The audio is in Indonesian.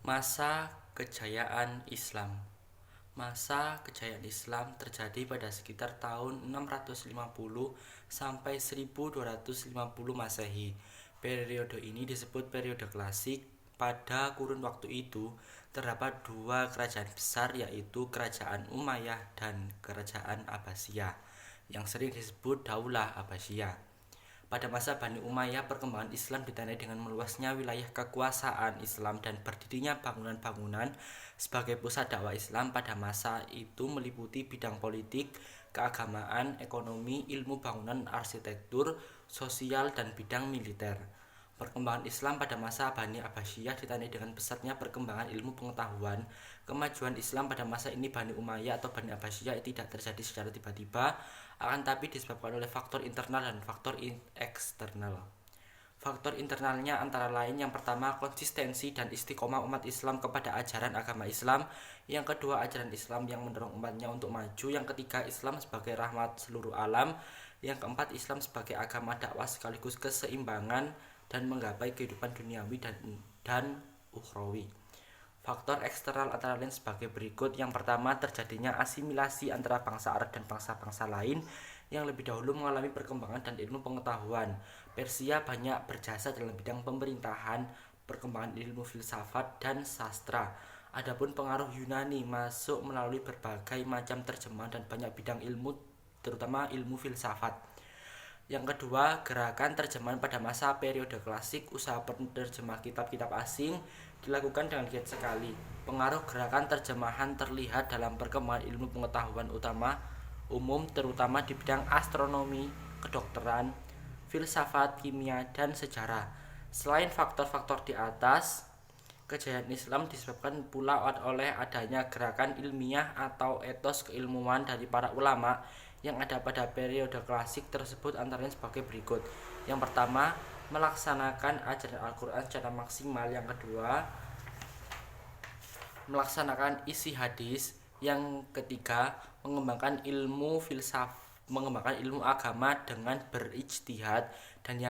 Masa kejayaan Islam. Masa kejayaan Islam terjadi pada sekitar tahun 650 sampai 1250 Masehi. Periode ini disebut periode klasik. Pada kurun waktu itu terdapat dua kerajaan besar, yaitu Kerajaan Umayyah dan Kerajaan Abbasiyah, yang sering disebut Daulah Abbasiyah. Pada masa Bani Umayyah, perkembangan Islam ditandai dengan meluasnya wilayah kekuasaan Islam dan berdirinya bangunan-bangunan sebagai pusat dakwah Islam. Pada masa itu meliputi bidang politik, keagamaan, ekonomi, ilmu bangunan, arsitektur, sosial, dan bidang militer. Perkembangan Islam pada masa Bani Abbasiyah ditandai dengan pesatnya perkembangan ilmu pengetahuan. Kemajuan Islam pada masa ini Bani Umayyah atau Bani Abbasiyah tidak terjadi secara tiba-tiba, akan tapi disebabkan oleh faktor internal dan faktor eksternal. Faktor internalnya antara lain: yang pertama, konsistensi dan istiqomah umat Islam kepada ajaran agama Islam; yang kedua, ajaran Islam yang mendorong umatnya untuk maju; yang ketiga, Islam sebagai rahmat seluruh alam; yang keempat, Islam sebagai agama dakwah sekaligus keseimbangan dan menggapai kehidupan duniawi dan ukhrawi. Faktor eksternal antara lain sebagai berikut. Yang pertama, terjadinya asimilasi antara bangsa Arab dan bangsa-bangsa lain yang lebih dahulu mengalami perkembangan dan ilmu pengetahuan. Persia banyak berjasa dalam bidang pemerintahan, perkembangan ilmu filsafat dan sastra. Adapun pengaruh Yunani masuk melalui berbagai macam terjemahan dan banyak bidang ilmu, terutama ilmu filsafat. Yang kedua, gerakan terjemahan pada masa periode klasik. Usaha penerjemah kitab-kitab asing dilakukan dengan giat sekali. Pengaruh gerakan terjemahan terlihat dalam perkembangan ilmu pengetahuan umum, terutama di bidang astronomi, kedokteran, filsafat, kimia, dan sejarah. Selain faktor-faktor di atas, kejayaan Islam disebabkan pula oleh adanya gerakan ilmiah atau etos keilmuan dari para ulama yang ada pada periode klasik tersebut, antara lain sebagai berikut. Yang pertama, melaksanakan ajaran Al-Quran secara maksimal. Yang kedua, melaksanakan isi hadis. Yang ketiga, mengembangkan ilmu agama dengan berijtihad. Dan yang